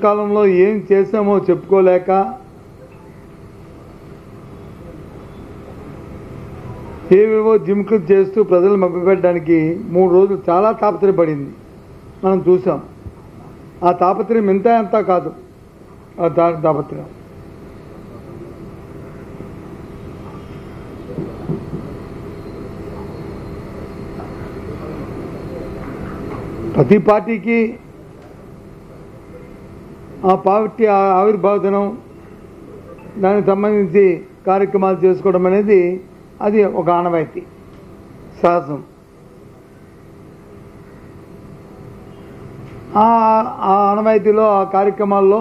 కాలంలో ఏం చేసామో చెప్పుకోలేక ఏవేవో జిమ్కులు చేస్తూ ప్రజలు మభ్యపెట్టడానికి 3 రోజులు చాలా తాపత్రయపడింది. మనం చూసాం. ఆ తాపత్రయం ఇంత అంత కాదు. ఆ తాపత్రయం ప్రతి పార్టీకి ఆ పార్టీ ఆవిర్భావ దినం దానికి సంబంధించి కార్యక్రమాలు చేసుకోవడం అనేది అది ఒక ఆనవాయితీ, సహజం. ఆ ఆనవాయితీలో ఆ కార్యక్రమాల్లో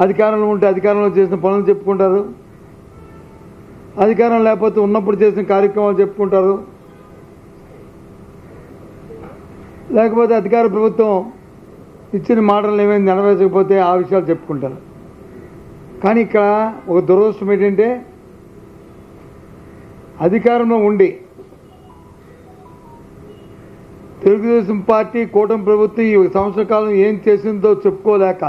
అధికారంలో ఉంటే అధికారంలో చేసిన పనులు చెప్పుకుంటారు, అధికారం లేకపోతే ఉన్నప్పుడు చేసిన కార్యక్రమాలు చెప్పుకుంటారు, లేకపోతే అధికార ప్రభుత్వం ఇచ్చిన మాటలు ఏమైనా నెరవేర్చకపోతే ఆ విషయాలు చెప్పుకుంటారు. కానీ ఇక్కడ ఒక దురదృష్టం ఏంటంటే అధికారంలో ఉండి తెలుగుదేశం పార్టీ కూటమి ప్రభుత్వం ఈ సంవత్సర కాలం ఏం చేసిందో చెప్పుకోలేక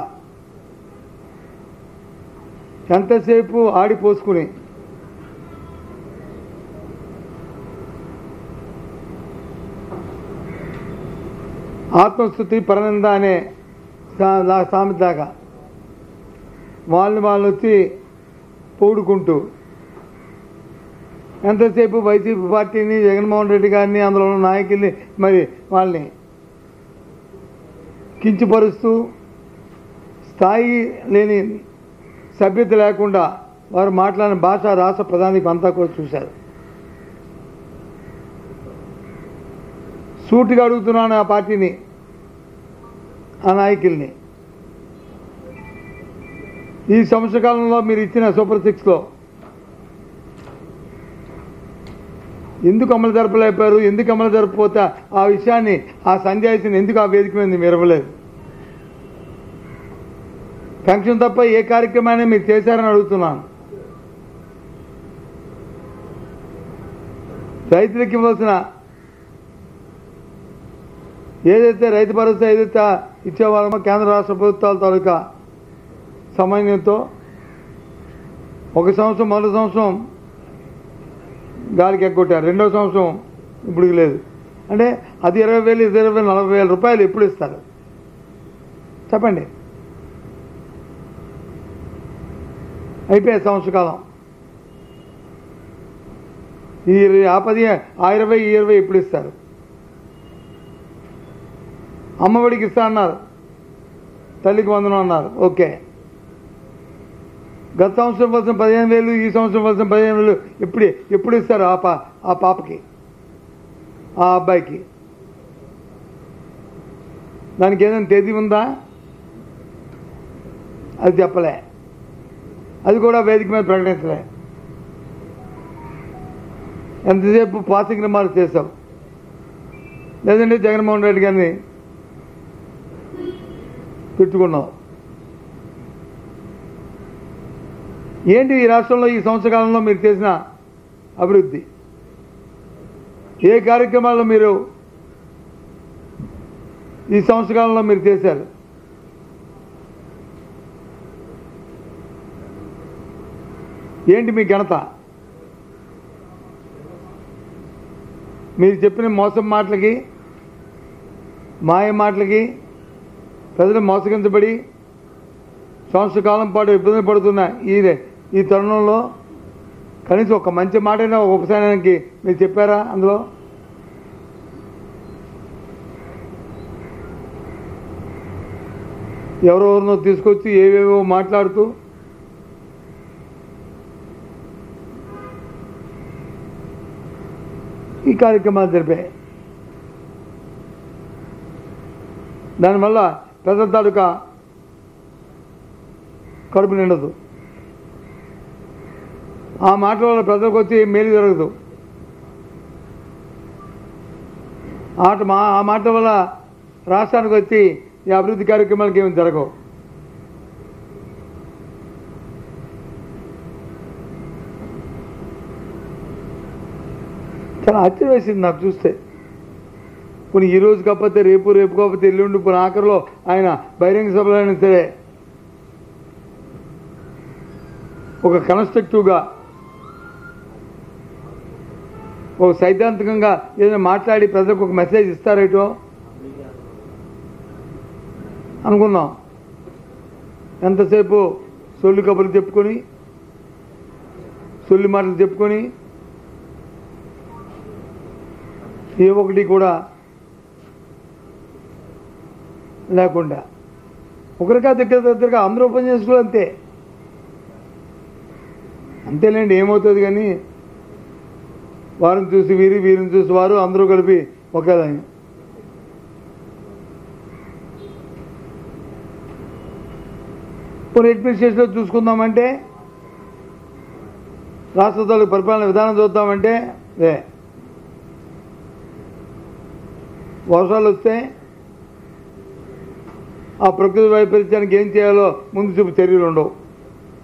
ఎంతసేపు ఆడిపోసుకుని ఆత్మస్థుతి పరనింద అనే సామెత దాకా వాళ్ళు వచ్చి పొగుడుకుంటూ ఎంతసేపు వైసీపీ పార్టీని, జగన్మోహన్ రెడ్డి గారిని, అందులో ఉన్న నాయకుల్ని మరి వాళ్ళని కించపరుస్తూ స్థాయి లేని సభ్యత లేకుండా వారు మాట్లాడిన భాష రాష్ట్ర ప్రధానికి అంతా కూడా చూశారు. సూటిగా అడుగుతున్నాను ఆ పార్టీని, ఆ నాయకుల్ని, ఈ సంవత్సర కాలంలో మీరు ఇచ్చిన సూపర్ 6లో ఎందుకు అమలు జరపలేకపోయారు? ఎందుకు అమలు జరపకపోతే ఆ విషయాన్ని, ఆ సంజాయిషిని ఎందుకు ఆ వేదిక మీద మీరు ఇవ్వలేదు? పెన్షన్ తప్ప ఏ కార్యక్రమాన్ని మీరు చేశారని అడుగుతున్నాను. రైతులకు ఇవ్వాల్సిన ఏదైతే రైతు భరోసా ఏదైతే ఇచ్చేవాళ్ళమో కేంద్ర రాష్ట్ర ప్రభుత్వాల తాలూకా సమన్వయంతో 1 సంవత్సరం మొదటి సంవత్సరం గాలికి ఎగ్గొట్టారు, 2వ సంవత్సరం ఇప్పుడు లేదు. అంటే అది 20,000, 20,000, 40,000 రూపాయలు ఎప్పుడు ఇస్తారు చెప్పండి? అయిపోయాయి సంవత్సర కాలం. ఈ 10, ఆ 20, ఈ 20 ఎప్పుడు ఇస్తారు? అమ్మఒడికి ఇస్తా అన్నారు, తల్లికి వందనం అన్నారు, ఓకే. గత సంవత్సరం వలసిన 15,000, ఈ సంవత్సరం వలసిన 15,000 ఎప్పుడు ఇస్తారు ఆ పాపకి, ఆ అబ్బాయికి? దానికి ఏదైనా తేదీ ఉందా? అది చెప్పలే, అది కూడా వేదిక మీద ప్రకటించలే. ఎంతసేపు పాసింగ్ రిమార్క్ చేశాం, లేదంటే జగన్మోహన్ రెడ్డి గారిని తిట్టుకున్నాం. ఏంటి ఈ రాష్ట్రంలో ఈ సంవత్సర కాలంలో మీరు చేసిన అభివృద్ధి? ఏ కార్యక్రమాల్లో మీరు ఈ సంవత్సర కాలంలో మీరు చేశారు? ఏంటి మీ ఘనత? మీరు చెప్పిన మోసం మాటలకి, మాయ మాటలకి ప్రజలు మోసగించబడి సంవత్సర కాలం పాటు ఇబ్బంది పడుతున్న ఈ తరుణంలో కనీసం ఒక మంచి మాటైనా ఒక ఉపశమనానికి మీరు చెప్పారా? అందులో ఎవరెవరినో తీసుకొచ్చి ఏవేవో మాట్లాడుతూ ఈ కార్యక్రమాలు జరిపాయి. దానివల్ల ప్రజల తాలూకా కడుపు నిండదు. ఆ మాటల వల్ల ప్రజలకు వచ్చి మేలు జరగదు. ఆ మాటల వల్ల రాష్ట్రానికి వచ్చి ఈ అభివృద్ధి కార్యక్రమాలకు ఏమి జరగవు. చాలా ఆశ్చర్యం వేసింది నాకు చూస్తే. కొన్ని ఈ రోజు కాకపోతే రేపు కాకపోతే ఎల్లుండి కొన్ని ఆఖరిలో ఆయన బహిరంగ సభలో అయినా సరే ఒక కన్స్ట్రక్టివ్గా ఒక సైద్ధాంతికంగా ఏదైనా మాట్లాడి ప్రజలకు ఒక మెసేజ్ ఇస్తారేటో అనుకున్నాం. ఎంతసేపు సొల్లు కబుర్లు చెప్పుకొని సొల్లు మాటలు చెప్పుకొని ఏ ఒకటి కూడా లేకుండా ఒకరికా దగ్గరగా అందరూ ఓపెన్ చేసుకోవాలి అంతే. అంతేలేండి, ఏమవుతుంది కానీ వారిని చూసి వీరిని చూసి వారు అందరూ కలిపి ఒకేలా. పోనీ అడ్మినిస్ట్రేషన్లో చూసుకుందామంటే, రాష్ట్ర తాలూకు పరిపాలన విధానం చూద్దామంటే వర్షాలు వస్తే ఆ ప్రకృతి వైపరీత్యానికి ఏం చేయాలో ముందు చూపు చర్యలు ఉండవు.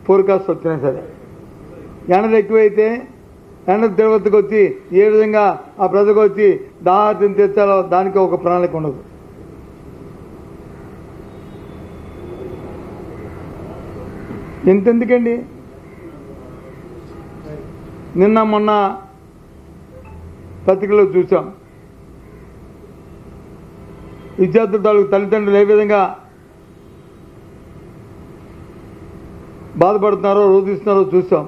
ఫోర్కాస్ట్ వచ్చినా సరే ఎండలు ఎక్కువైతే ఎండ తీవ్రతకు వచ్చి ఏ విధంగా ఆ ప్రజలకు వచ్చి దాహార్తిని తెచ్చాలో దానికి ఒక ప్రణాళిక ఉండదు. ఎంతెందుకండి, నిన్న మొన్న పత్రికలో చూసాం, విద్యార్థుల తాలూకు తల్లిదండ్రులు ఏ విధంగా బాధపడుతున్నారో రోధిస్తున్నారో చూసాం.